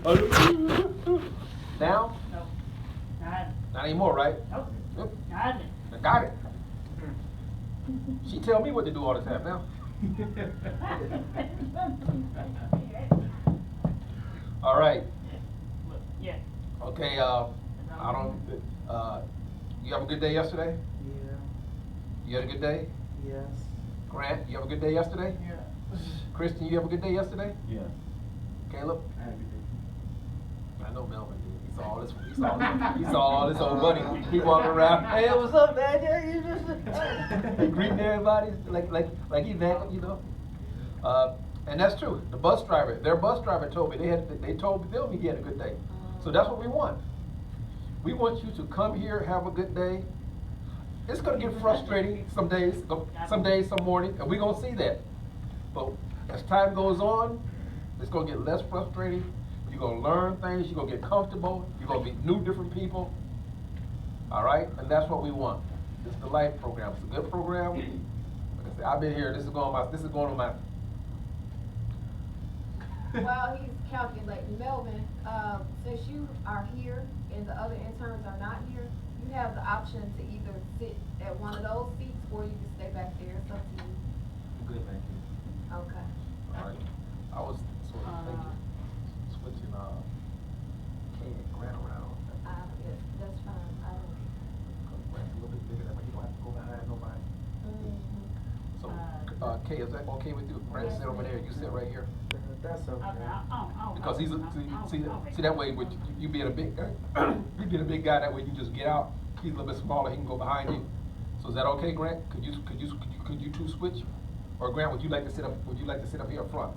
Now? No. Not. Not anymore, right? Nope. Yep. Got it. I got it. She tell me what to do all the time now. All right. Yeah. Okay, I don't, you have a good day yesterday? Yeah. You had a good day? Yes. Grant, you have a good day yesterday? Yeah. Kristen, you have a good day yesterday? Yeah. Caleb? I have a good day. I know Melvin did. He saw all this old buddy. He walking around. Hey, what's up, man? Yeah, you just he greeting everybody like he vacuum, you know. And that's true. The bus driver, their bus driver told me they told them he had a good day. So that's what we want. We want you to come here, have a good day. It's gonna get frustrating some days, some morning, and we're gonna see that. But as time goes on, it's gonna get less frustrating. You're gonna learn things, you're gonna get comfortable, you're gonna meet new different people. All right? And that's what we want. This is the life program. It's a good program. Like I said, I've been here, this is going on my While he's calculating, Melvin, since you are here and the other interns are not here, you have the option to either sit at one of those seats or you can stay back there. It's up to you. good thank you. Okay. All right. I was sort of thinking, switching K and Grant around. Yes, that's fine. I don't. Because Grant's a little bit bigger than me, you don't have to go behind nobody. So, Kay, is that okay with you? Grant, sit over there, you sit right here. That's okay. Because he's see that way with you being a big guy, you being a big guy, that way you just get out. He's a little bit smaller, he can go behind you. So is that okay, Grant? Could you two switch? Or Grant, would you like to sit up here up front?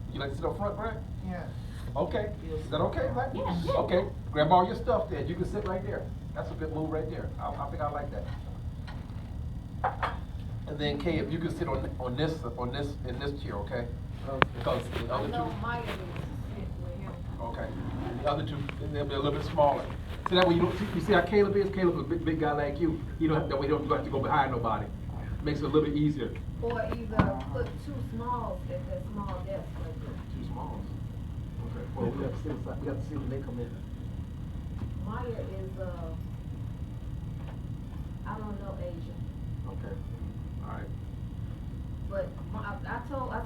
Would you like to sit up front, Grant? Yeah. Okay. Is that okay, Grant? Yeah. Okay. Grab all your stuff there. You can sit right there. That's a good move right there. I think I like that. And then Kay, if you could sit in this chair, okay? Because the I other know two. Maya needs to sit with him. Okay. And the other two, they'll be a little bit smaller. So that way you see how Caleb is? Caleb's a big guy like you. That way you don't have to go behind nobody. Makes it a little bit easier. Or either put two smalls at that small desk right there. Two smalls. Okay. Well, we have to see when they come in. Maya is, I don't know Asian, Okay. All right. but I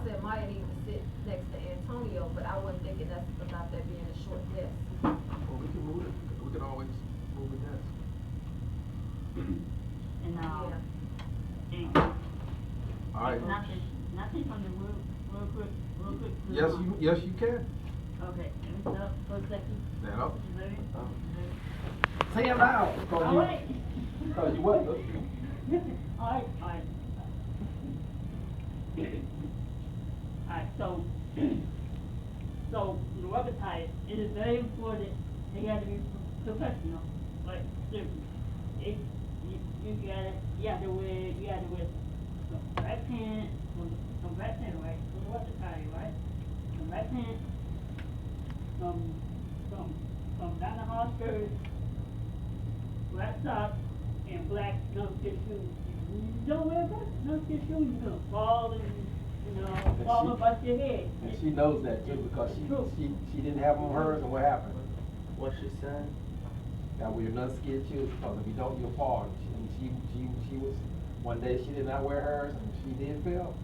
said Maya needs to sit next to Antonio, but I wasn't thinking that's about that being a short desk. Well, we can move it. We can always move it desk. And Yeah. All right. Nothing from the real quick. Yes, you can. Okay, let me stop for a second. Stand up. You ready? Say it loud. All right. Because you what? All right. Alright, so the rubber tire, it is very important, they gotta be professional, like, seriously. You have to wear some black pants, right, for the rubber tire, right? Some black pants, some down the hall skirts, black socks, and black no-skid shoes. You don't wear black no-skid shoes, you're gonna fall and, fall and bust your head. And she knows that too, because she didn't have on hers, and what happened? What she said? That we're not scared too, because if you don't, you'll fall. And she was, one day she did not wear hers, and she did fail.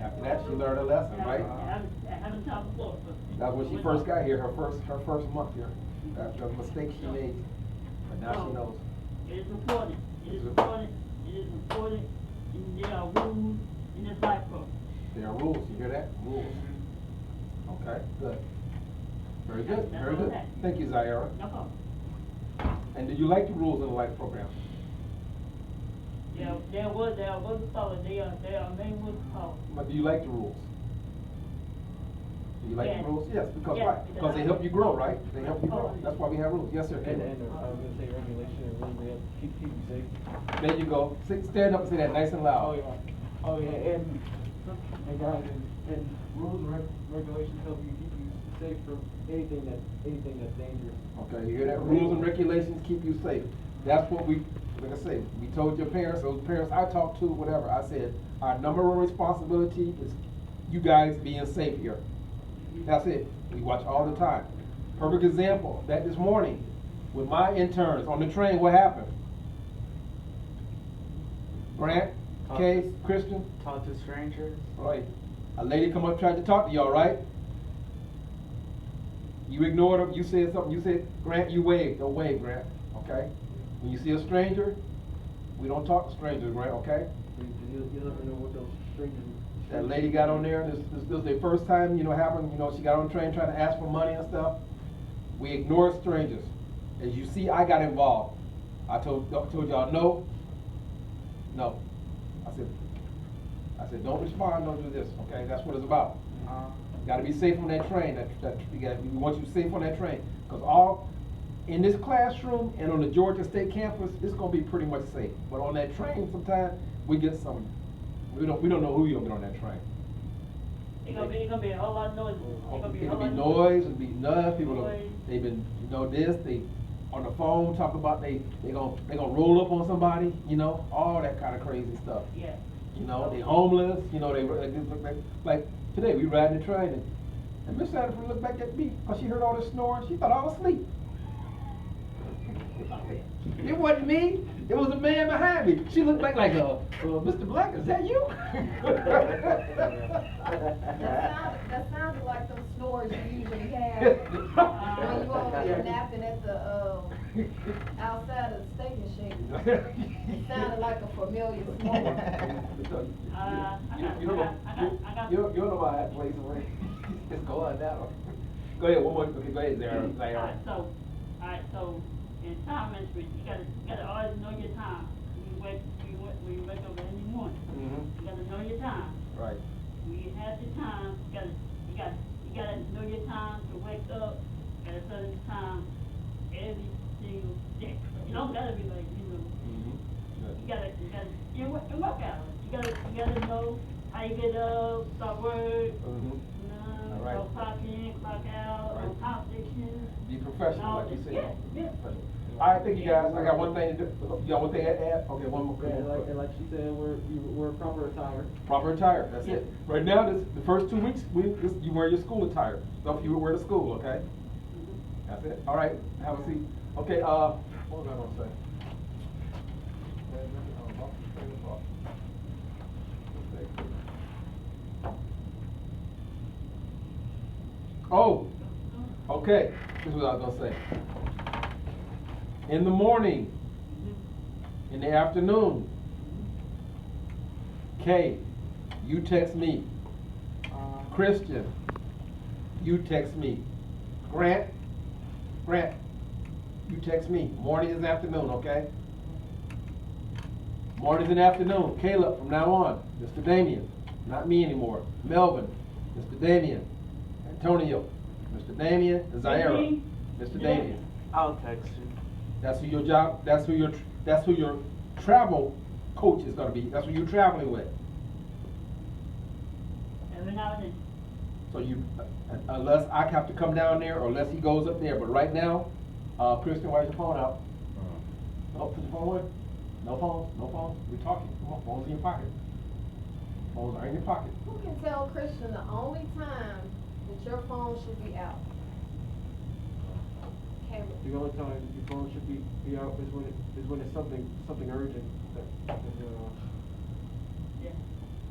After that, she learned a lesson, right? I haven't talked before. That's when she first got here, her first month here. That's the mistake she made, but now she knows. It is important, and there are rules in this life program. There are rules, you hear that? Rules. Okay, good. Very good, very good. Thank you, Zaira. No problem. And did you like the rules of the life program? Yeah, there was a follow, they are main was follow. But do you like the rules? Do you like Yes. the rules? Yes, because Yes, why? Because they help you grow, right? They Yes. help you grow. That's why we have rules. Yes, sir. And I was gonna say regulation and rules, they have to keep you safe. There you go. Stand up and say that nice and loud. Oh yeah, and guys, and rules and regulations help you keep you safe from anything that's dangerous. Okay, you hear that? Rules and regulations keep you safe. That's what like I say, we told your parents, those parents I talked to, whatever, I said, our number one responsibility is you guys being safe here. That's it. We watch all the time. Perfect example, that this morning, with my interns on the train, what happened? Grant, Kay, Christian? Talk to strangers. Right. A lady come up tried to talk to y'all, right? You ignored her, you said something, you said, Grant, you wave. Don't wave, Grant, okay? When you see a stranger, we don't talk to strangers, Grant, okay? You never know what those strangers. That lady got on there, this was their first time, happened, she got on the train trying to ask for money and stuff. We ignore strangers. As you see, I got involved. I told y'all no. I said, don't respond, don't do this, okay? That's what it's about. You gotta be safe on that train. We want you safe on that train. Because in this classroom and on the Georgia State campus, it's gonna be pretty much safe. But on that train, sometimes we get some. We don't know who you'll get on that train. It's gonna be a whole lot of noise. It'll be noise. It'll be nuts. People, they've been, they on the phone talk about they gonna roll up on somebody. All that kind of crazy stuff. Yeah. They homeless. They like today we riding the train and Miss Sanford looked back at me because she heard all this snoring. She thought I was asleep. It wasn't me. It was a man behind me. She looked back like, Mr. Black, is that you? That sounded like some snores you usually have when you were napping at the outside of the steak machine. It sounded like a familiar snore. You don't know about that place where it's going down. Go ahead, one more. Okay, go ahead, Zara. Alright, so in time management, you gotta always know your time. When you wake up every morning, you gotta know your time. Right. When you have the time, you gotta know your time to wake up at a certain time every single day. You don't gotta be like, you gotta work out. You gotta know how you get up, start work, Right. go clock in, clock out, Right. on top section. Be professional, like you said. Yeah. All right, thank you guys. I got one thing to do. You got one thing to add? Okay, one more. And like she said, we're proper attire. Proper attire, that's it. Right now, the first 2 weeks, you wear your school attire. Stuff you would wear to school, okay? That's it. All right, have a seat. Okay, what was I gonna say? Oh, okay, this is what I was gonna say. In the morning, in the afternoon, Kay, you text me. Christian, you text me. Grant, you text me. Morning and afternoon, okay? Mornings and afternoon. Caleb, from now on. Mr. Damien, not me anymore. Melvin, Mr. Damien. Antonio, Mr. Damien. Zaira, Mr. Damien. I'll text you. That's who your job. That's who your travel coach is gonna be. That's who you're traveling with. Every now and then. So unless I have to come down there, or unless he goes up there. But right now, Kristen, why's your phone out? Oh, put your phone away. No phone. We're talking. Come on, phone's in your pocket. Phones are in your pocket. Who can tell Christian the only time that your phone should be out? The only time your phone should be out is when it's something urgent.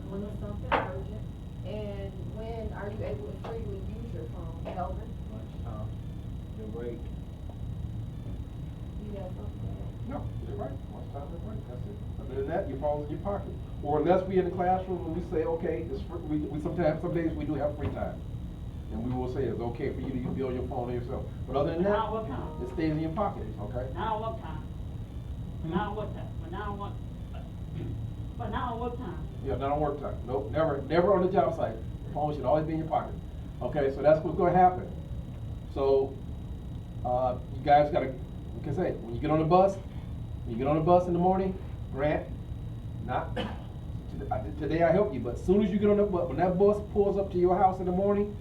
When it's something urgent, and when are you able to freely use your phone, Elvin? Lunchtime. Your break. You got something? No, you're right. Lunchtime, your break. That's it. Other than that, your phone's in your pocket. Or unless we in the classroom and we say, okay, we sometimes, some days we do have free time. And we will say it's okay for you to be on your phone yourself. But other than that, Now what time? it stays in your pocket, okay? Now what time? Now what time? But now what time? Yeah, not on work time. Nope, never on the job site. The phone should always be in your pocket. Okay, so that's what's going to happen. So, you guys got to, like I say, when you get on the bus, in the morning, Grant, today I help you, but as soon as you get on the bus, when that bus pulls up to your house in the morning,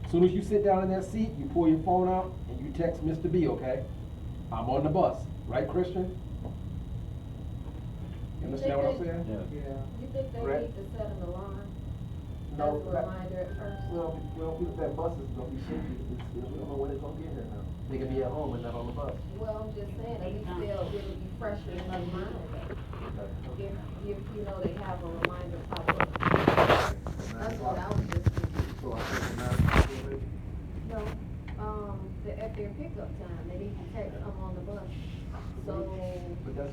as soon as you sit down in that seat, you pull your phone out and you text Mr. B, okay? I'm on the bus, right, Christian? You understand what I'm saying? Yeah. You think they Correct. need to set an alarm? As a reminder at first. Well, people that bus is gonna be shaky, we don't know when it's gonna get here now. They can be at home and not on the bus. Well, I'm just saying, at least it'll be fresher in their mind. If you know, they have a reminder pop up. That's what I was just thinking. So I think now, No, at their pickup time, they need to text, I'm on the bus. So, but that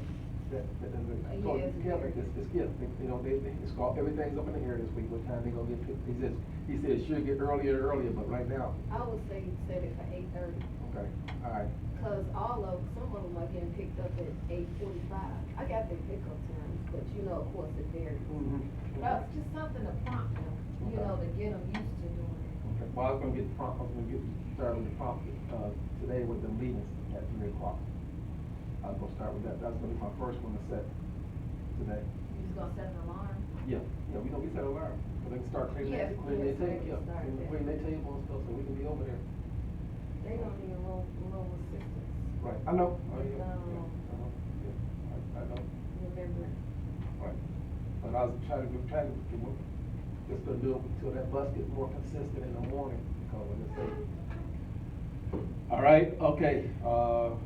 doesn't, so Yes. you can't make this, it's gift, you know, it's called, everything's up in the air this week, what time they gonna get picked, he said it should get earlier and earlier, but right now, I would say set it for 8:30. okay, alright. Cause some of them are getting picked up at 8:45. I got their pickup times, but you know, of course, it varies. That's just something to prompt them, you know, to get them used to doing it. Okay, well, I was gonna get started with the prompt, today with the meetings at 3 o'clock. I was gonna start with that, that's gonna be my first one to set today. You just gonna set an alarm? Yeah, we set an alarm, so they can start cleaning Yes, their yes, table, they can start that. cleaning their table and stuff, so we can be over there. They don't need room assistance. Right, I know. No. I know. Remember. Right. But I was trying to just gonna do it until that bus gets more consistent in the morning, because when it's late. All right, okay, so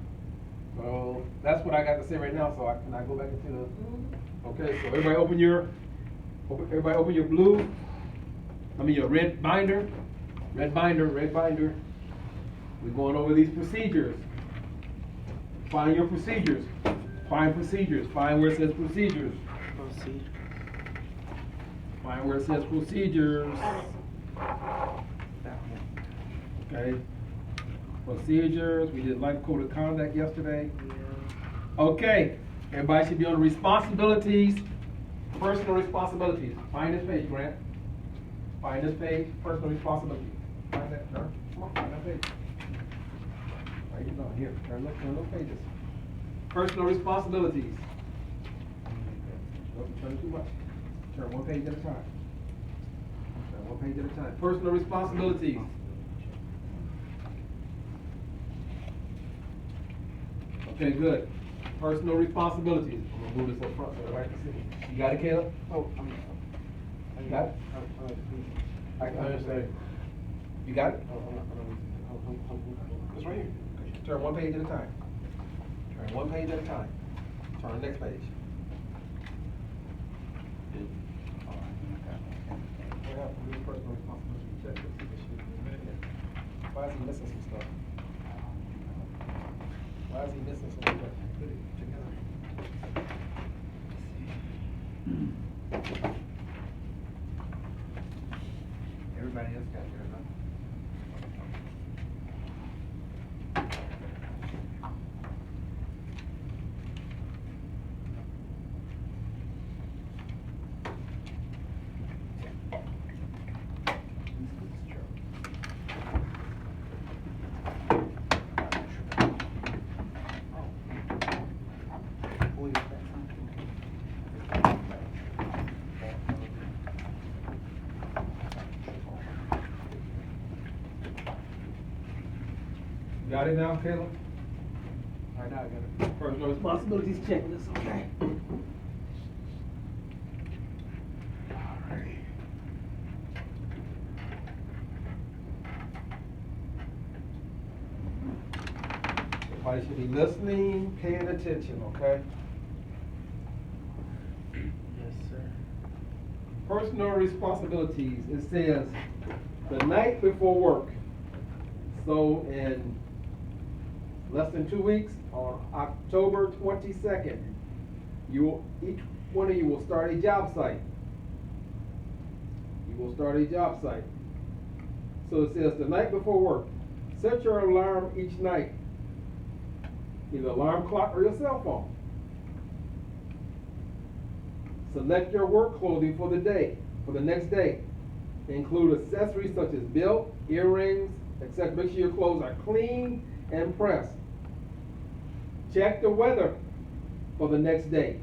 that's what I got to say right now, so can I go back into the, okay, so everybody open your blue, your red binder. We're going over these procedures. Find your procedures. Find procedures. Find where it says procedures. Procedures. Find where it says procedures. That one. Okay. Procedures. We did life code of conduct yesterday. Yeah. Okay. Everybody should be on responsibilities. Personal responsibilities. Find this page, Grant. Find this page. Personal responsibilities. Find that. Come on, find that page. Right, you know, here. Turn those pages. Personal responsibilities. Don't turn too much. Turn one page at a time. Turn one page at a time. Personal responsibilities. Okay, good. Personal responsibilities. I'm gonna move this up front so everybody can see. You got it, Caleb? Oh, You got it? I can understand. You got it? It's right here. Turn one page at a time. Turn one page at a time. Turn the next page. What happened with personal responsibility checklist? Why is he missing some stuff? Why is he missing some stuff? Put it together. Everybody else got theirs, huh? Got it now, Caleb? Right now I got it. Personal responsibilities checklist, okay. Alright. Everybody should be listening, paying attention, okay? Yes, sir. Personal responsibilities, it says the night before work. So in less than 2 weeks, on October 22nd, each one of you will start a job site. You will start a job site. So it says the night before work, set your alarm each night, either alarm clock or your cell phone. Select your work clothing for the day, for the next day. Include accessories such as belt, earrings, etc. Make sure your clothes are clean and pressed. Check the weather for the next day.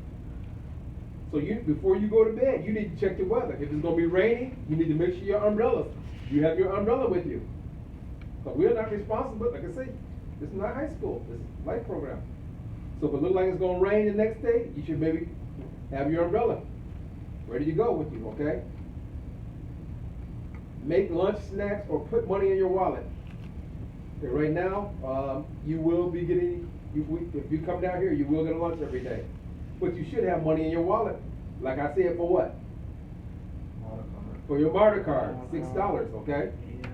So before you go to bed, you need to check the weather. If it's going to be raining, you need to make sure your umbrellas, you have your umbrella with you. Because we're not responsible, like I say, this is not high school, this is a life program. So if it looks like it's going to rain the next day, you should maybe have your umbrella ready to go with you, okay? make lunch snacks or put money in your wallet. Okay, right now, you will be getting, if you come down here, you will get a lunch every day. But you should have money in your wallet, like I said, for what? For your MARTA card, $6, okay? Yes.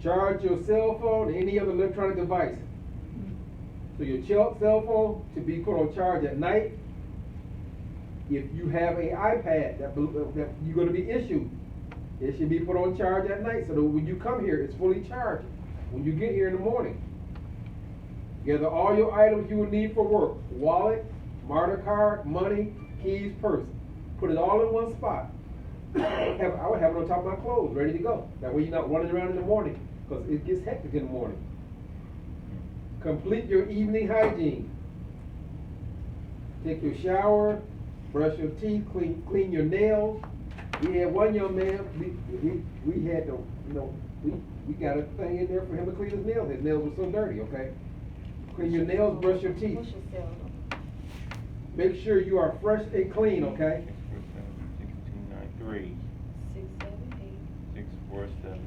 Charge your cell phone and any other electronic device. So your cell phone should be put on charge at night. If you have an iPad that you're going to be issued, it should be put on charge at night so that when you come here, it's fully charged. When you get here in the morning, gather all your items you will need for work: wallet, MARTA card, money, keys, purse. Put it all in one spot. I would have it on top of my clothes, ready to go. That way you're not running around in the morning, because it gets hectic in the morning. Complete your evening hygiene. Take your shower, brush your teeth, clean your nails. We had one young man, we had to, we got a thing in there for him to clean his nails. His nails were so dirty, okay? Clean your nails, brush your teeth. Make sure you are fresh and clean, okay? 6293. 647.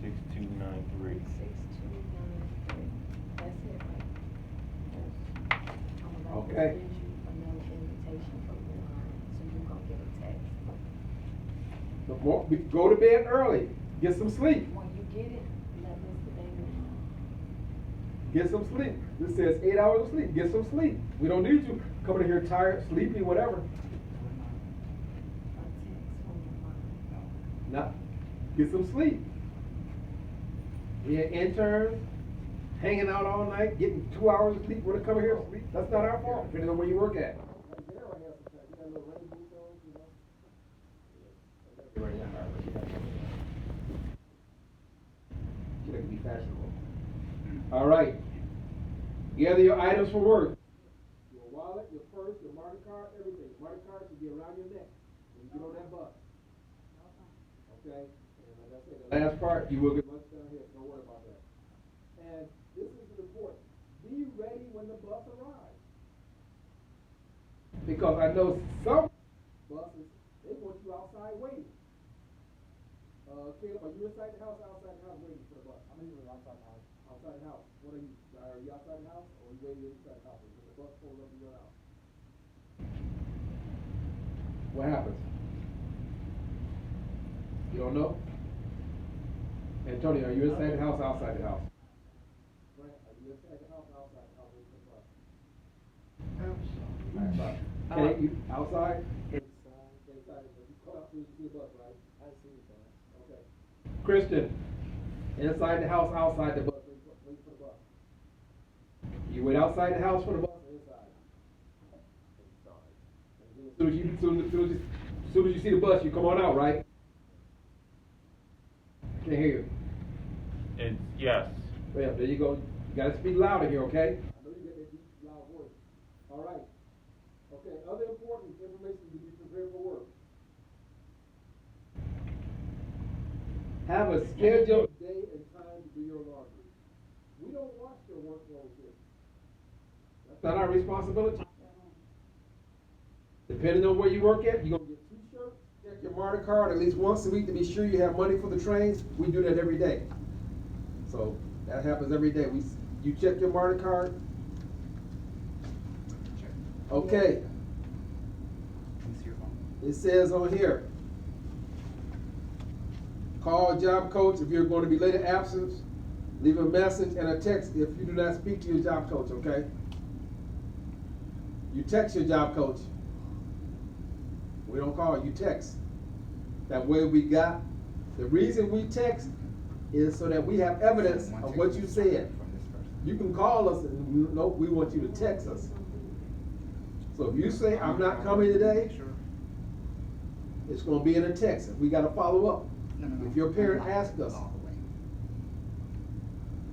6293. 6293. That's it, right? I'm about to Okay. send you another invitation from Walmart, so you're gonna get a text. Go to bed early. Get some sleep. When you get it, let Mr. David know. Get some sleep. This says 8 hours of sleep. Get some sleep. We don't need you coming in here tired, sleepy, whatever. A text from your mom. Now, get some sleep. We had interns hanging out all night, getting 2 hours of sleep. Want to come here and sleep? That's not our fault, depending on where you work at. She like to be fashionable. All right. Gather your items for work. Your wallet, your purse, your MARTA card, everything. MARTA card should be around your neck when you get on that bus. Okay? And like I said, the last part, you will get lunch down here. Don't worry about that. And this is important. Be ready when the bus arrives. Because I know some buses, they want you outside waiting. Caleb, are you inside the house or outside the house waiting for the bus? I'm usually outside the house. Outside the house. What are you? Are you outside the house or are you waiting inside the house? Is the bus pulling up in your house? What happens? You don't know? Antonio, are you inside the house or outside the house? Brent, are you inside the house or outside the house waiting for the bus? Outside. Okay, you outside? Inside. But you come out soon as you see the bus, right? I see the bus. Okay. Christian, inside the house, outside the bus, wait for the bus. You wait outside the house for the bus or inside? As soon as you see the bus, you come on out, right? I can't hear you. It's yes. Well, there you go. You gotta speak louder here, okay? I know you got that deep, loud voice. All right. Okay, other important information to be prepared for work. Have a scheduled day and time to do your laundry. We don't wash your work clothes here. That's not our responsibility. Depending on where you work at, you're going to get 2 shirts. Check your MARTA card at least once a week to be sure you have money for the trains. We do that every day. So that happens every day. You check your MARTA card. Okay. It says on here, call job coach if you're going to be late at absence. Leave a message and a text if you do not speak to your job coach, okay? You text your job coach. We don't call, you text. That way the reason we text is so that we have evidence of what you said. You can call us and we want you to text us. So if you say, I'm not coming today, it's going to be in a text. We got to follow up. If your parent asks us,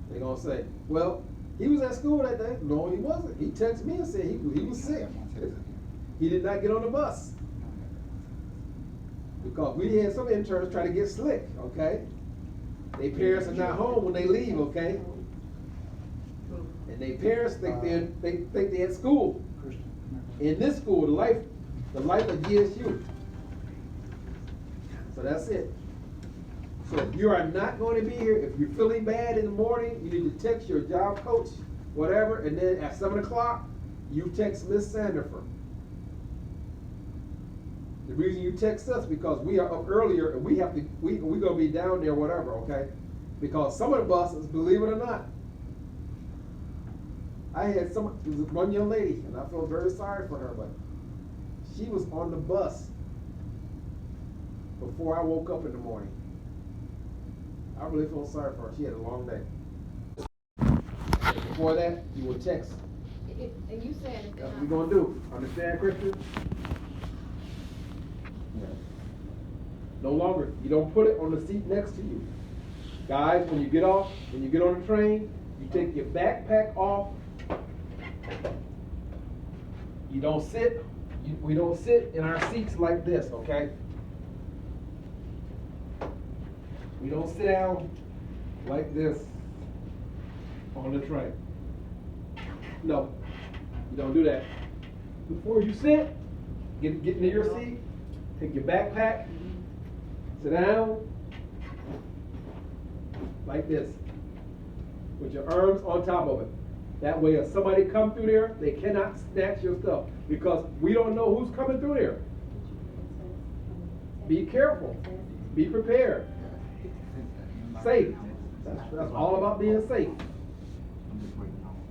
they're going to say, well, he was at school that day. No, he wasn't. He texted me and said he was sick. He did not get on the bus. Because we had some interns try to get slick, okay? Their parents are not home when they leave, okay? And their parents think they're at school. In this school, the life of GSU. So that's it. So if you are not going to be here, if you're feeling bad in the morning, you need to text your job coach, whatever, and then at 7 o'clock, you text Miss Sandifer. The reason you text us because we are up earlier and we're gonna be down there, whatever, okay? Because some of the buses, believe it or not, I had one young lady, and I feel very sorry for her, but she was on the bus before I woke up in the morning. I really feel sorry for her. She had a long day. Before that, you would text. And you said if they're That's what not. we're gonna do. Understand, Christian? Yeah. No longer. You don't put it on the seat next to you. Guys, when you get on the train, you take your backpack off. You don't sit. We don't sit in our seats like this, okay? We don't sit down like this on the train. No, you don't do that. Before you sit, get into your seat, take your backpack, sit down like this, with your arms on top of it. That way if somebody come through there, they cannot snatch your stuff because we don't know who's coming through there. Be careful. Be prepared. Safe. That's all about being safe.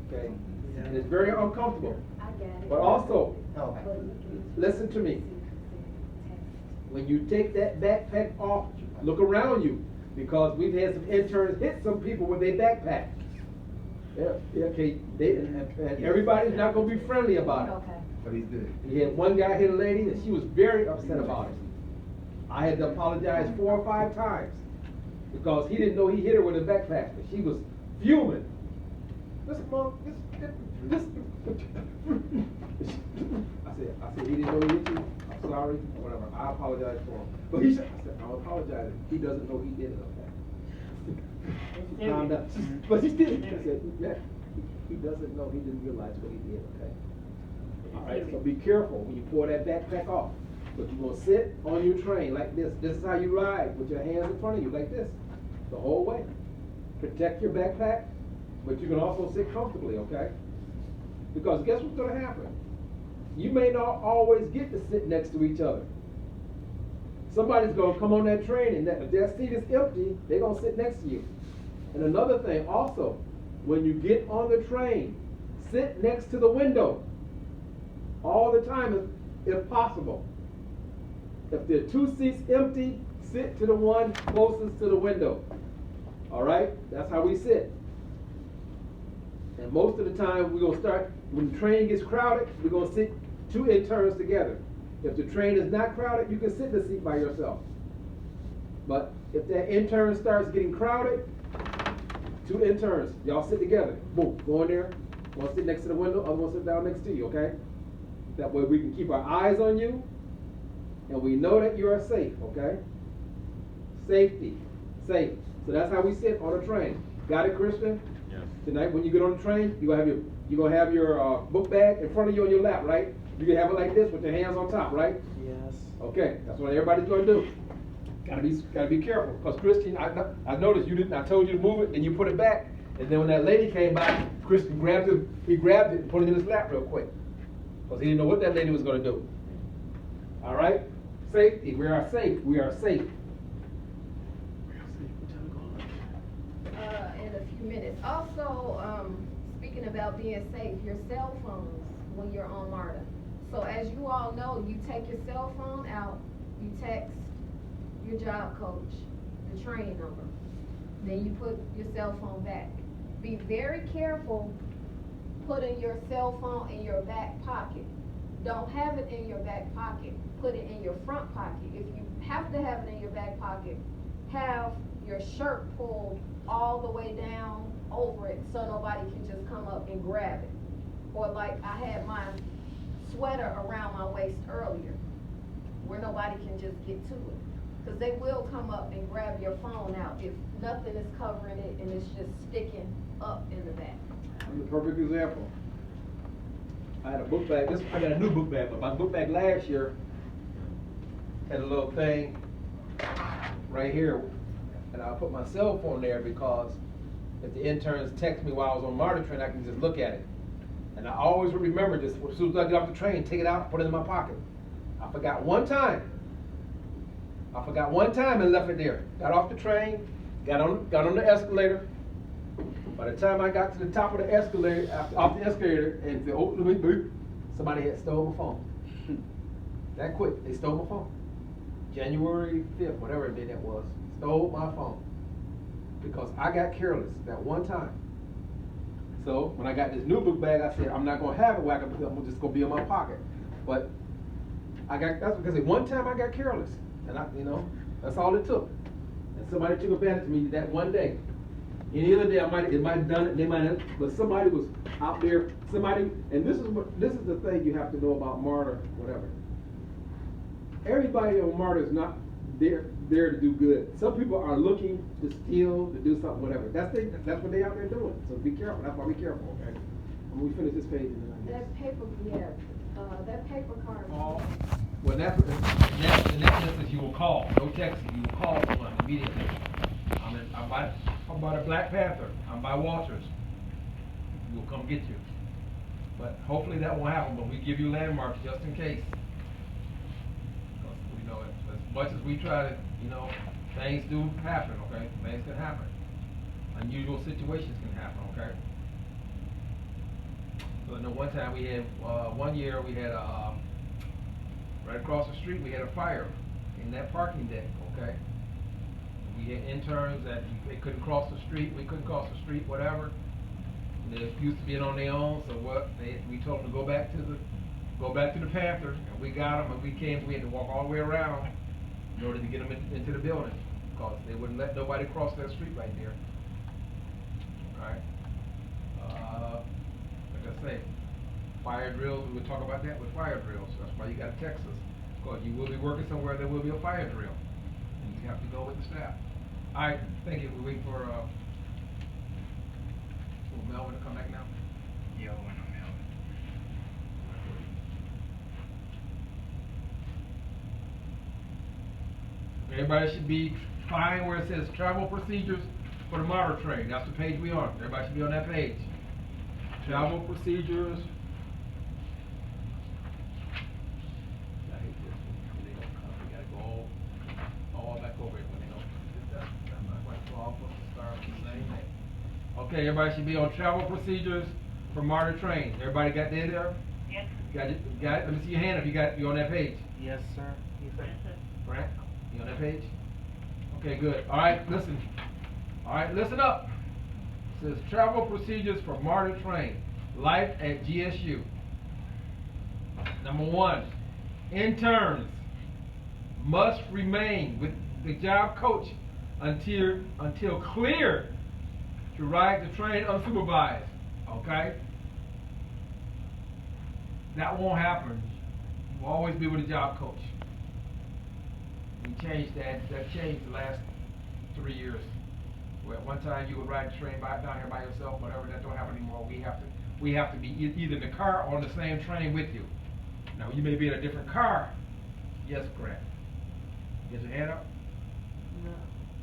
Okay? And it's very uncomfortable. I got it. But also, But you can- listen to me. When you take that backpack off, look around you because we've had some interns hit some people with their backpack. Yeah, okay. And everybody's not going to be friendly about it. Okay. But he's good. He had one guy hit a lady and she was very upset about it. I had to apologize 4 or 5 times because he didn't know he hit her with a backpack. And she was fuming. I said, he didn't know he hit you. I'm sorry, or whatever. I apologize for him. But he said, I apologize. He doesn't know he did it, okay? She calmed down. But he did. I said, yeah, he doesn't know, he didn't realize what he did, okay? All right, so be careful when you pour that backpack off. But you're going to sit on your train like this. This is how you ride, with your hands in front of you, like this, the whole way. Protect your backpack, but you can also sit comfortably, okay? Because guess what's going to happen? You may not always get to sit next to each other. Somebody's going to come on that train, and if their seat is empty, they're going to sit next to you. And another thing also, when you get on the train, sit next to the window all the time if possible. If there are 2 seats empty, sit to the one closest to the window. All right? That's how we sit. And most of the time, we're going to start, when the train gets crowded, we're going to sit 2 interns together. If the train is not crowded, you can sit in the seat by yourself. But if that intern starts getting crowded, 2 interns, y'all sit together. Boom, go in there. One sit next to the window, other one sit down next to you, okay? That way we can keep our eyes on you, and we know that you are safe, okay? Safety, safe. So that's how we sit on a train. Got it, Christian? Yes. Tonight when you get on the train, you're gonna have your book bag in front of you on your lap, right? You can have it like this with your hands on top, right? Yes. Okay, that's what everybody's gonna do. Gotta be careful, because Christian, I noticed you didn't. I told you to move it, and you put it back, and then when that lady came by, Christian grabbed it. He grabbed it and put it in his lap real quick, because he didn't know what that lady was gonna do. All right, safety. We are safe. We are safe. In a few minutes. Also, speaking about being safe, your cell phones when you're on MARTA. So as you all know, you take your cell phone out, you text your job coach, the train number. Then you put your cell phone back. Be very careful putting your cell phone in your back pocket. Don't have it in your back pocket. Put it in your front pocket. If you have to have it in your back pocket, have your shirt pulled all the way down over it so nobody can just come up and grab it. Or like I had my sweater around my waist earlier, where nobody can just get to it. Because they will come up and grab your phone out if nothing is covering it and it's just sticking up in the back. I'm the perfect example. I had a book bag. I got a new book bag, but my book bag last year had a little thing right here, and I'll put my cell phone there because if the interns text me while I was on MARTA train, I can just look at it. And I always remember this, as soon as I get off the train, take it out, put it in my pocket. I forgot one time and left it there. Got off the train, got on the escalator. By the time I got to the top of the escalator, off the escalator, and said, oh, boop, somebody had stole my phone. That quick, they stole my phone. January 5th, whatever day that was, stole my phone. Because I got careless that one time. So when I got this new book bag, I said, I'm not gonna have it whack up, I'm just gonna be in my pocket. But that's because one time I got careless. And that's all it took. And somebody took advantage of me that one day. Any other day it might have done it, they might have, but somebody was out there, and this is the thing you have to know about MARTA, whatever. Everybody on MARTA is not there to do good. Some people are looking to steal, to do something, whatever. That's what they out there doing. So be careful. That's why be careful, okay? When we finish this page, and then That paper, that paper card. well, in that instance, you will call. No texting. You will call someone immediately. I'm by the Black Panther. I'm by Walters. We'll come get you. But hopefully that won't happen. But we give you landmarks just in case. Because, as much as we try to, things do happen. Okay, things can happen. Unusual situations can happen. Okay. So I know one time we had, one year we had right across the street we had a fire in that parking deck. Okay. We had interns that they couldn't cross the street, we couldn't cross the street, whatever. They're used to being on their own, so we told them to go back to the Panther, and we got them, and we had to walk all the way around in order to get them into the building, because they wouldn't let nobody cross that street right there. Alright. Like I say, fire drills, we would talk about that with fire drills. That's why you gotta text us, because you will be working somewhere, there will be a fire drill. You have to go with the staff. All right, thank you. We wait for Melvin to come back now. Yeah, when I'm out. Everybody should be fine where it says travel procedures for the MARTA train. That's the page we on. Everybody should be on that page. Travel procedures. I hate this when they don't come. We gotta go all back over it when they don't. I'm not going to fall from the start with the same thing. Okay, everybody should be on travel procedures for MARTA train. Everybody got that there? Yes. Got it? Let me see your hand if you on that page. Yes, sir. Frank, you on that page? Okay, good. All right, listen. All right, listen up. It says travel procedures for MARTA train. Life at GSU. Number 1, interns must remain with the job coach until cleared to ride the train unsupervised. Okay? That won't happen. You will always be with a job coach. We changed that. That changed the last 3 years. Where at one time you would ride the train down here by yourself, whatever. That don't happen anymore. We have to be either in the car or on the same train with you. Now you may be in a different car. Yes, Grant. Get your hand up. No.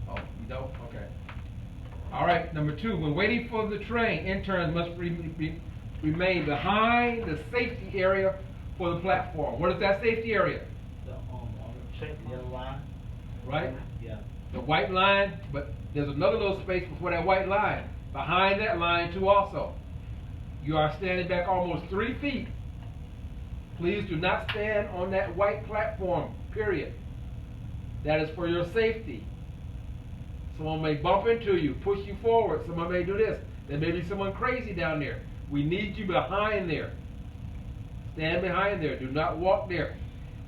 Oh, you don't? Okay. All right. Number 2, when waiting for the train, interns must remain behind the safety area for the platform. What is that safety area? The yellow line. Right? Yeah. The white line, but there's another little space before that white line. Behind that line too also. You are standing back almost 3 feet. Please do not stand on that white platform, period. That is for your safety. Someone may bump into you, push you forward. Someone may do this. There may be someone crazy down there. We need you behind there. Stand behind there. Do not walk there.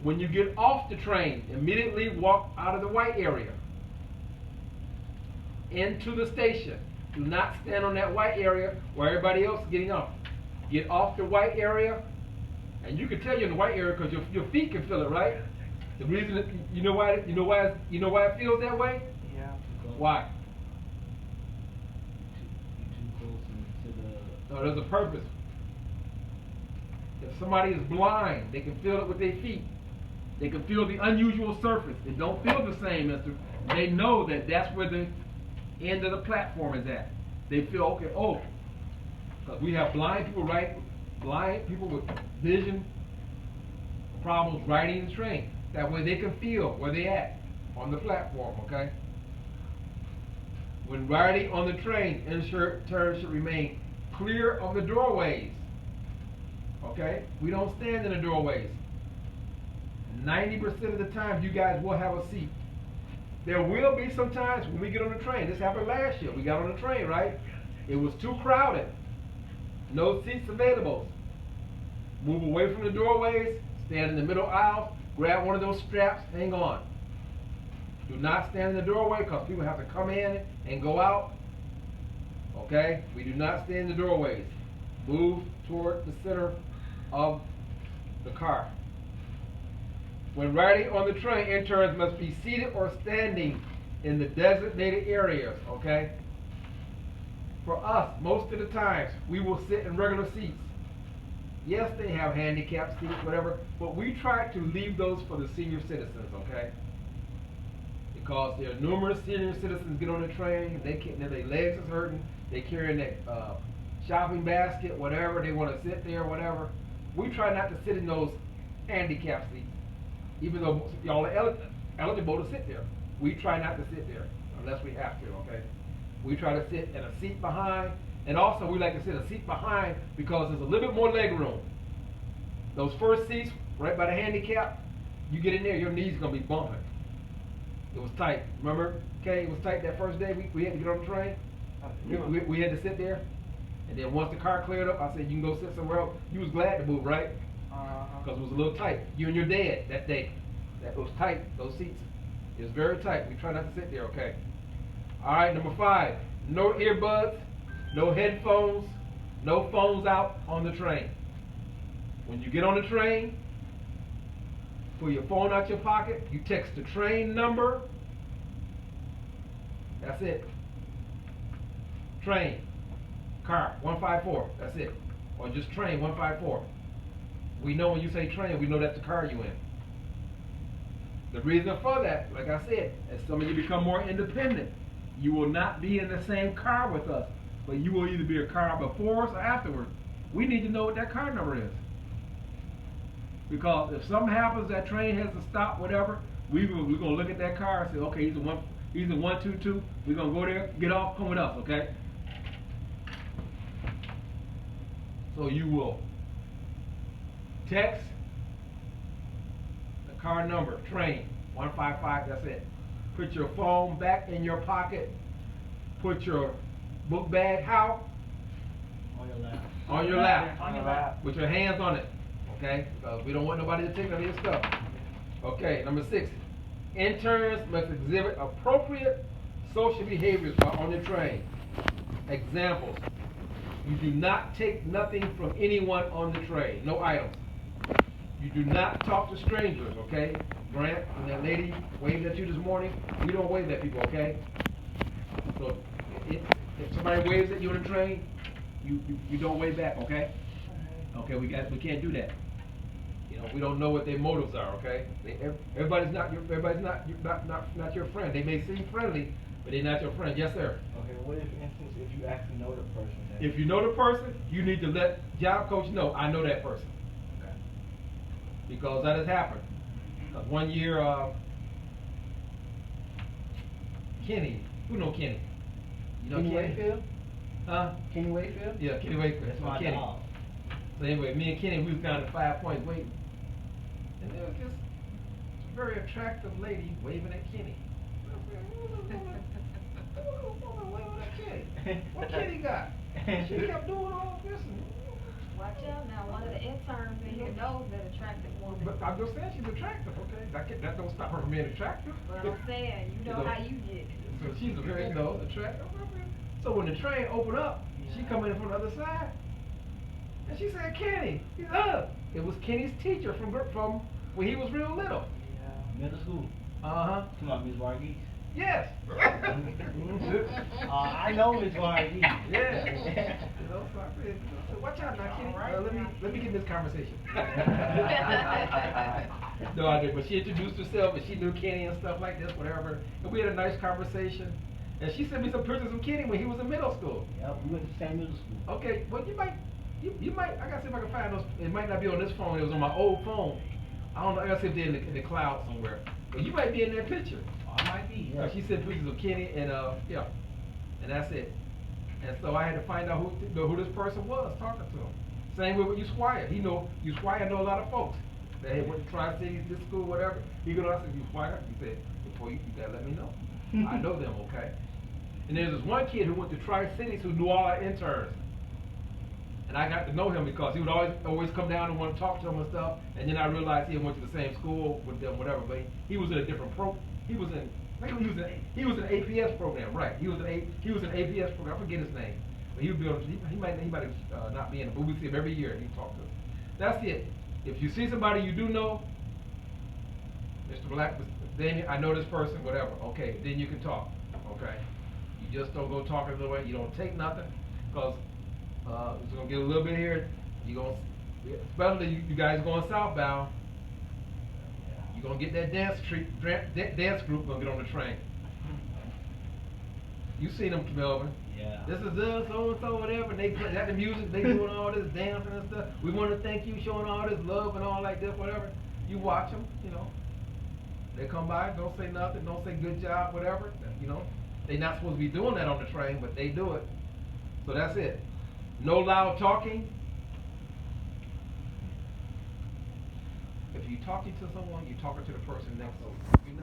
When you get off the train, immediately walk out of the white area into the station. Do not stand on that white area where everybody else is getting off. Get off the white area, and you can tell you're in the white area because your feet can feel it, right? The reason that, you know why it feels that way? Yeah. Why? You too close to the. No, there's a purpose. If somebody is blind, they can feel it with their feet. They can feel the unusual surface. It don't feel the same as They know that that's where the end of the platform is at. They feel, okay, oh, because we have blind people, right? Blind people with vision problems riding the train. That way they can feel where they at on the platform, okay? When riding on the train, turns should remain clear of the doorways. Okay? We don't stand in the doorways. 90% of the time, you guys will have a seat. There will be some times when we get on the train. This happened last year. We got on the train, right? It was too crowded. No seats available. Move away from the doorways. Stand in the middle aisle. Grab one of those straps. Hang on. Do not stand in the doorway because people have to come in and go out. Okay? We do not stand in the doorways. Move toward the center of the car. When riding on the train, interns must be seated or standing in the designated areas. Okay? For us, most of the times, we will sit in regular seats. Yes, they have handicapped seats, whatever, but we try to leave those for the senior citizens, okay? Because there are numerous senior citizens get on the train, their legs is hurting, they carrying that shopping basket, whatever, they want to sit there, whatever. We try not to sit in those handicapped seats, even though y'all are eligible to sit there. We try not to sit there unless we have to, okay? We try to sit in a seat behind, and also we like to sit a seat behind because there's a little bit more leg room. Those first seats, right by the handicap, you get in there, your knees gonna be bumping. It was tight. Remember, Kay, it was tight that first day we had to get on the train? We had to sit there, and then once the car cleared up, I said, you can go sit somewhere else. You was glad to move, right? Because it was a little tight. You and your dad that day. That was tight, those seats. It was very tight. We try not to sit there, okay? All right, number 5, no earbuds, no headphones, no phones out on the train. When you get on the train, pull your phone out your pocket, you text the train number. That's it. Train, car, 154, that's it. Or just train, 154. We know when you say train, we know that's the car you in. The reason for that, like I said, as some of you become more independent, you will not be in the same car with us, but you will either be a car before us or afterwards. We need to know what that car number is. Because if something happens, that train has to stop, whatever, we're going to look at that car and say, okay, he's a 122, we're going to go there, get off, come with us, okay? So you will text the car number, train, 155, that's it. Put your phone back in your pocket. Put your book bag how? On your lap. On your lap. On your lap. With your hands on it. Okay? Because we don't want nobody to take none of your stuff. Okay, number 6. Interns must exhibit appropriate social behaviors while on the train. Examples. You do not take nothing from anyone on the train. No items. You do not talk to strangers, okay? Grant and that lady waved at you this morning. We don't wave at people, okay? So if somebody waves at you on the train, you don't wave back, okay? Okay, we can't do that. You know, we don't know what their motives are, okay? Everybody's not your friend. They may seem friendly, but they're not your friend. Yes, sir. Okay, what if, for instance, if you actually know the person? If you know the person, you need to let job coach know, I know that person. Okay. Because that has happened. One year, Kenny, who know Kenny? You know Kenny Kenny? Wakefield? Huh? Kenny Wakefield? Yeah, Kenny Wakefield. That's my Kenny. dog. So anyway, me and Kenny, we was down to 5 Points waiting. And there was this very attractive lady waving at Kenny. What Kenny got? She kept doing all this. Watch out now, one of the interns in here knows that attractive woman. But I'm just saying she's attractive, okay? That don't stop her from being attractive. But I'm saying, you know how you get. So she's a very, attractive. So when the train opened up, she come in from the other side. And she said, Kenny. He said, it was Kenny's teacher from when he was real little. Yeah. Middle school. Uh-huh. Come on, Miss Varghese. Yes. I know it's why we. Yeah. You know, so I said, so watch out now, Kenny. Let me get this conversation. No, I did, but she introduced herself and she knew Kenny and stuff like this, whatever. And we had a nice conversation. And she sent me some pictures of Kenny when he was in middle school. Yep, we went to the same middle school. Okay, well you might, I gotta see if I can find those. It might not be on this phone. It was on my old phone. I don't know. I gotta see if they're in the cloud somewhere. But you might be in that picture. I might be, yeah. She sent pictures of Kenny and yeah, and that's it. And so I had to find out who this person was talking to him. Same way with Squire. He know Squire know a lot of folks. That had went to Tri-Cities, this school, whatever. He go to us and Squire. He said, before you gotta let me know. I know them, okay? And there's this one kid who went to Tri-Cities who knew all our interns. And I got to know him because he would always come down and want to talk to them and stuff. And then I realized he went to the same school with them, whatever. But he was in a different he was in APS program, right? He was an APS program. I forget his name, but he might not be in it. But we see him every year and he talked to us. That's it. If you see somebody you do know, Mr. Black, Damien, I know this person, whatever. Okay, then you can talk. Okay, you just don't go talking the way. You don't take nothing because. It's gonna get a little bit here. Especially you guys going southbound. You're gonna get that dance group gonna get on the train. You seen them, Melvin? Yeah. This is us, so and so, whatever. And they got the music. They doing all this dancing and stuff. We want to thank you, showing all this love and all like this, whatever. You watch them, you know. They come by, don't say nothing, don't say good job, whatever. You know, they're not supposed to be doing that on the train, but they do it. So that's it. No loud talking. If you're talking to someone, you're talking to the person next to you.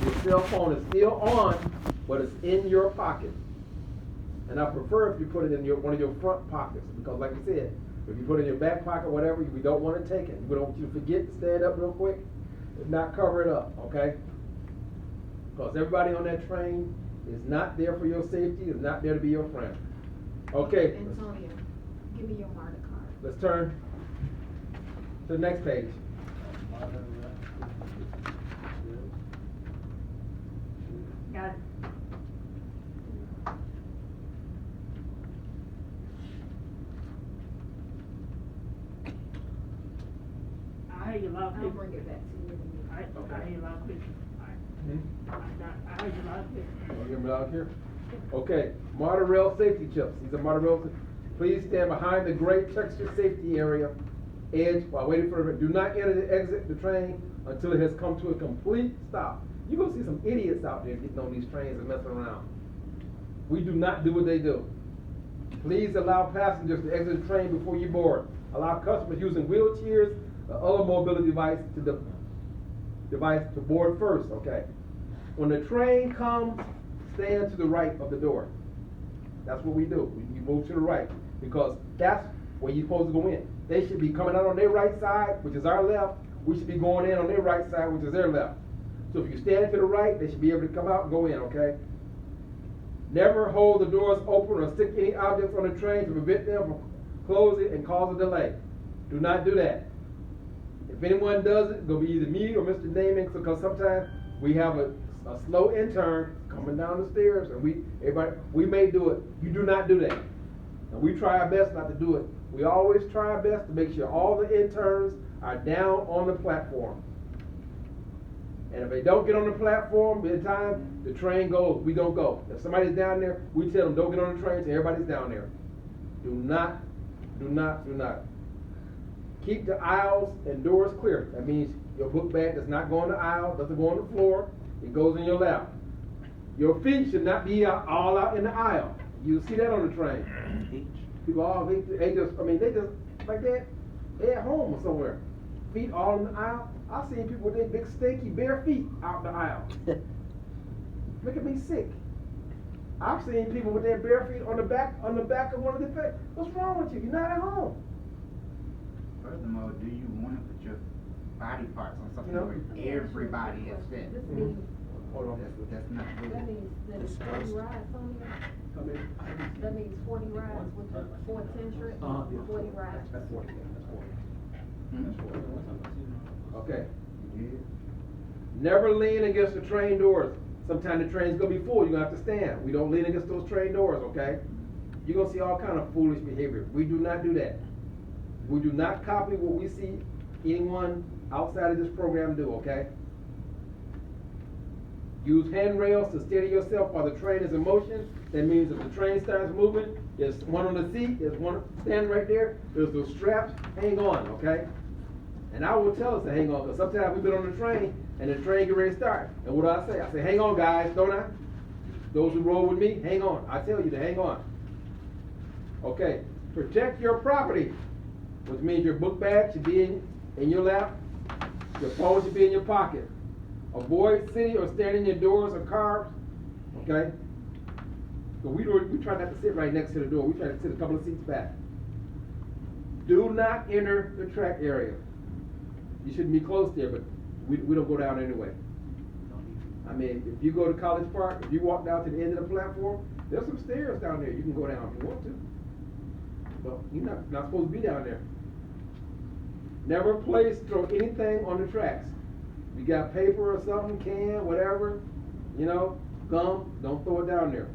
Your cell phone is still on, but it's in your pocket. And I prefer if you put it in one of your front pockets, because like I said, if you put it in your back pocket, whatever, we don't want to take it. We don't want you to forget to stand up real quick. If not, cover it up, okay? Because everybody on that train is not there for your safety, is not there to be your friend. Okay. Antonio, give me your MARTA card. Let's turn to the next page. Got it. I heard you loud I'll quick. bring it back to you. I heard you loud quick. I heard you loud quick. I'll get them out here. Okay, MARTA rail safety chips. These are MARTA rail. Please stand behind the gray texture safety area edge while waiting for it. Do not enter the exit the train until it has come to a complete stop. You're going to see some idiots out there getting on these trains and messing around. We do not do what they do. Please allow passengers to exit the train before you board. Allow customers using wheelchairs or other mobility device to board first, okay? When the train comes, stand to the right of the door. That's what we do. We move to the right because that's where you're supposed to go in. They should be coming out on their right side, which is our left. We should be going in on their right side, which is their left. So if you stand to the right, they should be able to come out and go in, okay? Never hold the doors open or stick any objects on the train to prevent them from closing and cause a delay. Do not do that. If anyone does it, it's going to be either me or Mr. Damon, because sometimes we have a slow intern coming down the stairs, and we may do it. You do not do that. And we try our best not to do it. We always try our best to make sure all the interns are down on the platform. And if they don't get on the platform, by the time the train goes, we don't go. If somebody's down there, we tell them don't get on the train until everybody's down there. Do not. Keep the aisles and doors clear. That means your book bag does not go on the aisle, doesn't go on the floor, it goes in your lap. Your feet should not be all out in the aisle. You see that on the train. People they just like that, they're at home or somewhere. Feet all in the aisle. I've seen people with their big stinky bare feet out the aisle. Making me sick. I've seen people with their bare feet on the back of one of the things. What's wrong with you? You're not at home. Furthermore, do you want to put your body parts on something where everybody is fit? This means, Hold on. That's not good. that means that it's 40 rides on here. That means 40 rides with the 410 trip, 40 rides. That's 40. That's 40. Hmm? That's 40. Okay. Never lean against the train doors. Sometimes the train's gonna be full, you're gonna have to stand. We don't lean against those train doors, okay? You're gonna see all kind of foolish behavior. We do not do that. We do not copy what we see anyone outside of this program do, okay? Use handrails to steady yourself while the train is in motion. That means if the train starts moving, there's one on the seat, there's one standing right there, there's those straps, hang on, okay? And I will tell us to hang on, because sometimes we've been on the train, and the train get ready to start. And what do I say? I say, hang on guys, don't I? Those who roll with me, hang on. I tell you to hang on. Okay, protect your property, which means your book bag should be in your lap, your phone should be in your pocket. Avoid sitting or standing in doors or cars, okay? So we try not to sit right next to the door. We try to sit a couple of seats back. Do not enter the track area. You shouldn't be close there, but we don't go down anyway. I mean, if you go to College Park, if you walk down to the end of the platform, there's some stairs down there. You can go down if you want to. But you're not supposed to be down there. Never throw anything on the tracks. You got paper or something, can, whatever, you know, gum, don't throw it down there.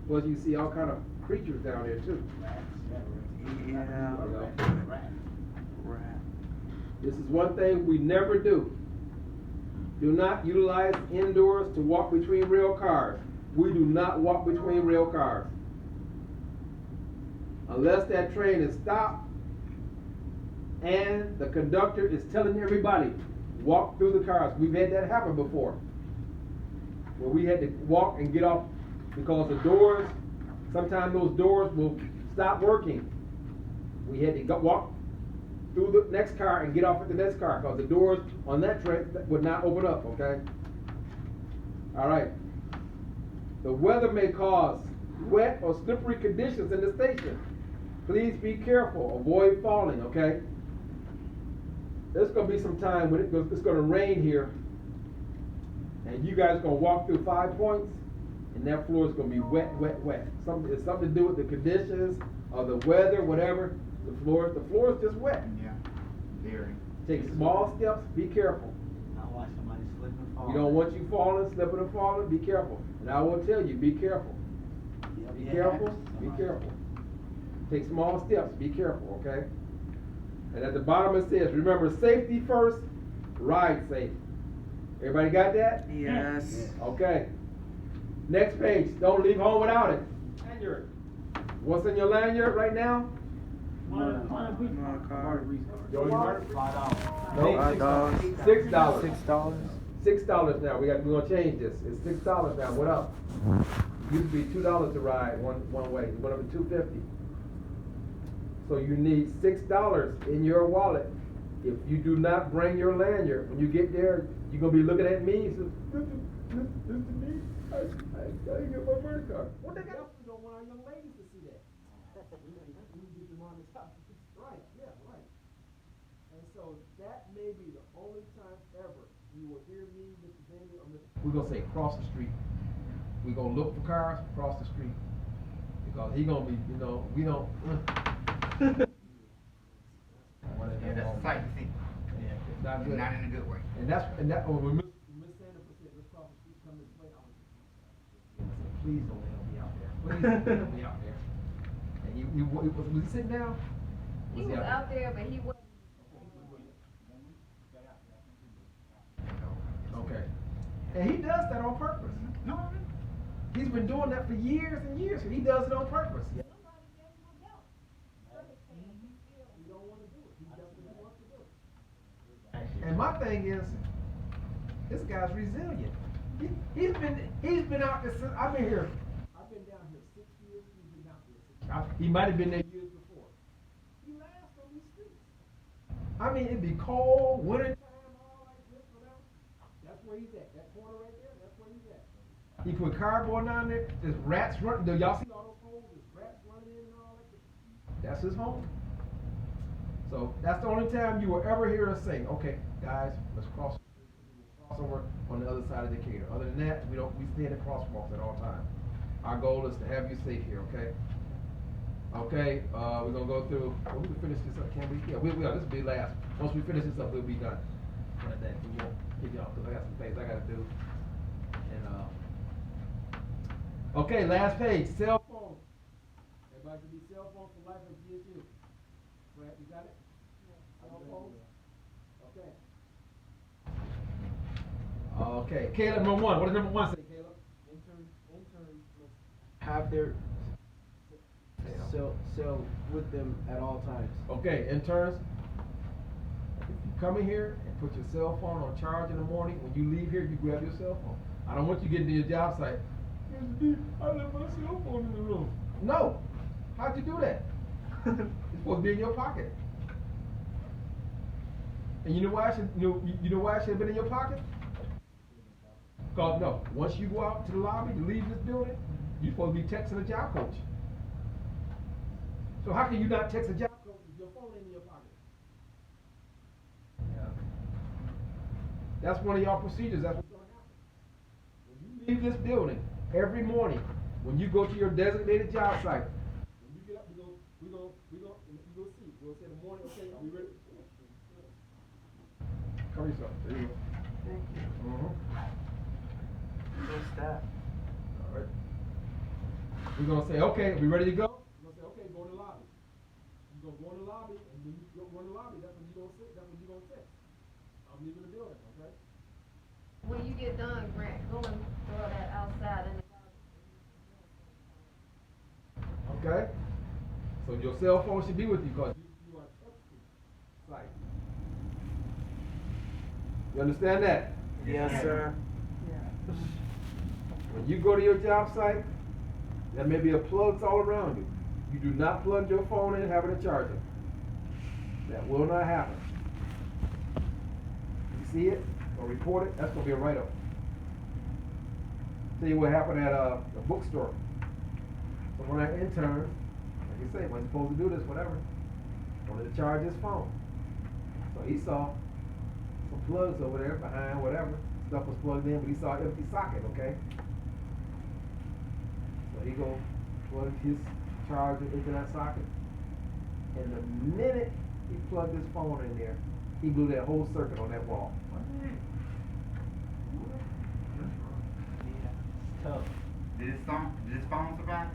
Plus you see all kind of creatures down there too. Yeah. You know? Rat. This is one thing we never do. Do not utilize indoors to walk between rail cars. We do not walk between rail cars. Unless that train is stopped and the conductor is telling everybody, walk through the cars. We've had that happen before, where we had to walk and get off because the doors, sometimes those doors will stop working. We had to walk through the next car and get off at the next car because the doors on that train would not open up, okay? All right. The weather may cause wet or slippery conditions in the station. Please be careful. Avoid falling, okay? There's going to be some time when it's going to rain here, and you guys are going to walk through 5 points, and that floor is going to be wet, wet, wet. It's something to do with the conditions or the weather, whatever. The floor is just wet. Yeah, very. Take small steps. Be careful. I watch somebody slip and fall. We don't want you falling, slipping and falling. Be careful. And I will tell you, be careful. Be careful. Be careful. Take small steps. Be careful, okay? And at the bottom it says, remember, safety first, ride safe. Everybody got that? Yes. Okay. Next page. Don't leave home without it. Lanyard. What's in your lanyard right now? Card. Joey Martin? $5. No, $5. $6. $6. $6 now. We're gonna change this. It's $6 now. What up? Used to be $2 to ride one way. It went up to $2.50. So you need $6 in your wallet. If you do not bring your lanyard, when you get there, you're gonna be looking at me. Says, this is me. I gotta get my birth card. What they got? You don't want our young ladies to see that. We get them on the top. Right, yeah, right. And so that may be the only time ever you will hear me, Mr. Daniel, or Mr. We're gonna say cross the street. We're gonna look for cars, cross the street. Because he gonna be, you know, we don't. Yeah, that's a sight to see. Yeah, it's not good. Not in a good way. And when Miss Sanderson said, let's cross the street, come this way, I said, please don't let him be out there. Please don't let him be out there. And was he sitting down? He was out there, but he wasn't. Okay. And he does that on purpose. No, He's been doing that for years and years, and he does it on purpose. He don't want to do it. He definitely wants to do it. And my thing is, this guy's resilient. He's been out there since I've been here. I've been down here 6 years. He's been out there 6 years. He might have been there years before. He lasts on these streets. I mean, it'd be cold, wintertime, all like this, whatever. That's where he's at. That corner right there, that's where he's at. He put cardboard down there. There's rats running. Y'all see all those holes? There's rats running in and all that. That's his home. So that's the only time you will ever hear us say, okay, guys, let's cross the street. We'll cross over on the other side of Decatur. Other than that, we stay in the crosswalks at all times. Our goal is to have you safe here, okay? Okay, we're gonna go through. Well, we can finish this up, can we? Yeah, we will. This will be last. Once we finish this up, we'll be done. We won't kick you off because I got some things I gotta do. And Okay, last page, cell phone. Everybody should be cell phone for life at GSU. Brad, you got it? Cell phone? Okay. Okay, Caleb, number one. What does number one say, Caleb? Interns must have their cell with them at all times. Okay, interns, if you come in here and put your cell phone on charge in the morning, when you leave here, you grab your cell phone. I don't want you getting to your job site. I left my cell phone in the room. No. How'd you do that? It's supposed to be in your pocket. And you know why you know why it should have been in your pocket? Because no, once you go out to the lobby to leave this building, you're supposed to be texting a job coach. So how can you not text a job coach if your phone ain't in your pocket? Yeah. That's one of y'all procedures. That's what's going to happen. When you leave this building every morning, when you go to your designated job site, when you get up, you go see. We'll say in the morning, okay, are we ready? Cover yourself. There you go. Thank you. What's that? All right. We're gonna say, okay, are we ready to go? We're gonna say, okay, go in the lobby. You're gonna go in the lobby, and when you go in the lobby, that's when you're gonna sit. That's when you're gonna text. I'm leaving the building, okay? When you get done, Grant, go and throw that outside in the garbage. Okay? So your cell phone should be with you because you are texting. Like, you understand that? Yes, sir. When you go to your job site, there may be a plugs all around you. You do not plug your phone in and have it a charger. That will not happen. You see it or report it, that's going to be a write-up. Tell you what happened at a bookstore. So when I interned, like you say, wasn't supposed to do this, whatever, wanted to charge his phone. So he saw some plugs over there behind whatever. Stuff was plugged in, but he saw an empty socket, okay? So he go plug his charger into that socket. And the minute he plugged his phone in there, he blew that whole circuit on that wall. Yeah, it's tough. Did his phone survive?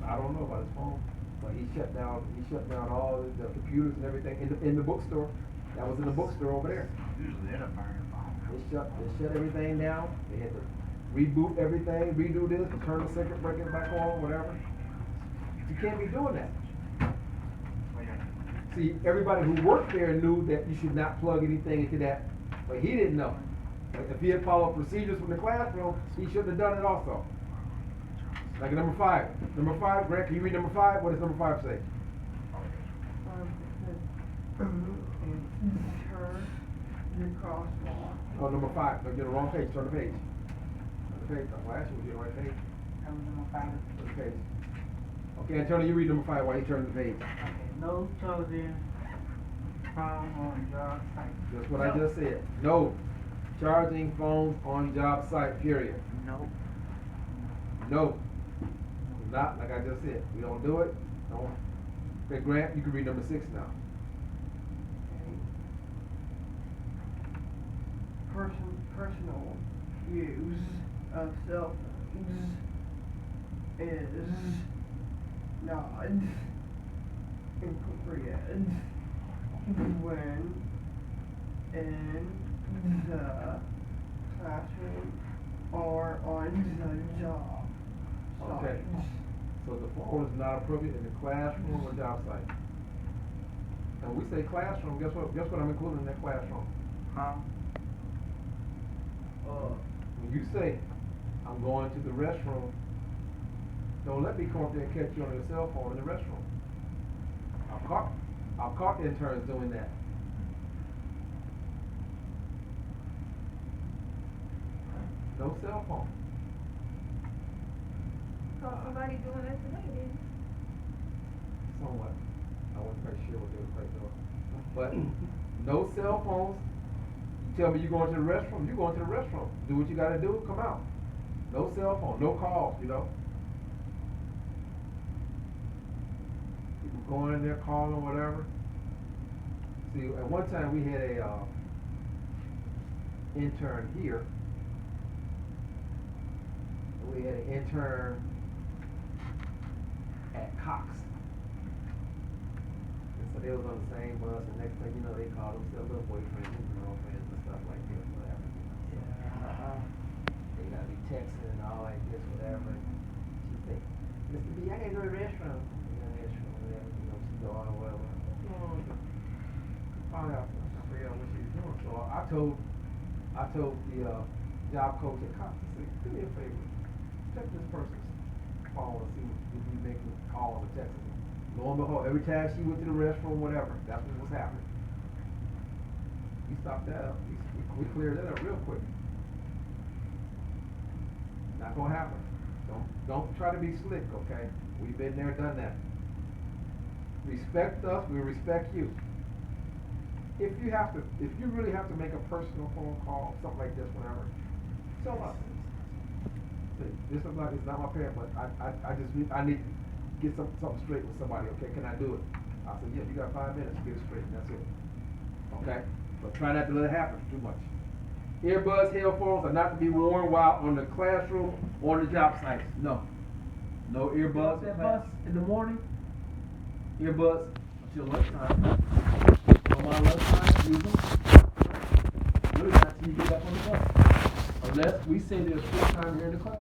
I don't know about his phone, but he shut down all the computers and everything in the bookstore. That was in the bookstore over there. Usually they'll burn your phone. They shut everything down. They had to reboot everything, redo this, and turn the circuit breaker back on, whatever. You can't be doing that. See, everybody who worked there knew that you should not plug anything into that, but he didn't know. If he had followed procedures from the classroom, he shouldn't have done it also. Like number 5. Number 5, Grant, can you read number 5? What does number 5 say? Turn the crosswalk. Oh, number 5. No, you're on the wrong page. Turn the page. Turn the page. Well, actually, you're on the right page. That was number 5. Turn the page. Okay, Antonio, you read number 5 while he turns the page. No charging phone on job site. That's what I just said. No charging phones on job site, period. Nope. No. Not like I just said. We don't do it. Don't. Okay, Grant, you can read number 6 now. Personal use of cell phones is not appropriate when in the classroom or on the job Okay. site. So the phone is not appropriate in the classroom or job site. And when we say classroom, guess what I'm including in that classroom? Huh? When you say, I'm going to the restroom, don't let me come up there and catch you on your cell phone in the restroom. I've caught interns doing that. No cell phone. Saw somebody doing that today, didn't you? Somewhat. I wasn't quite sure what they were quite doing. But no cell phones. You tell me you're going to the restroom, you're going to the restroom. Do what you gotta do, come out. No cell phone, no calls, you know. People going in there calling, whatever. See, at one time we had a intern here. We we had an intern at Cox. And so they was on the same bus, and next thing you know, they called themselves little boyfriends and girlfriends and stuff like this, whatever. Yeah. They gotta be texting and all like this, whatever. She said, Mr. B, I gotta go to the restroom. You know, restroom, whatever, you know, she go on or whatever. Found out, I figured out what she was doing. So I told the job coach at Cox, I said, do me a favor, check this person's phone and see if we making calls or texts. Lo and behold, every time she went to the restroom, whatever, that's what was happening. We stopped that up. We cleared that up real quick. Not gonna happen. Don't try to be slick, okay? We've been there, done that. Respect us, we respect you. If you really have to make a personal phone call, something like this, whatever, tell us. Say, this is not, it's not my parent, but I need to get something straight with somebody, okay? Can I do it? I said, yeah, you got 5 minutes to get it straight, and that's it. Okay? But try not to let it happen too much. Earbuds, headphones are not to be worn while on the classroom or the job sites. No. No earbuds in class in the morning. Earbuds until lunchtime. On my lunchtime, use them. Really not till you get up on the bus. Unless we say there's free time here in the class.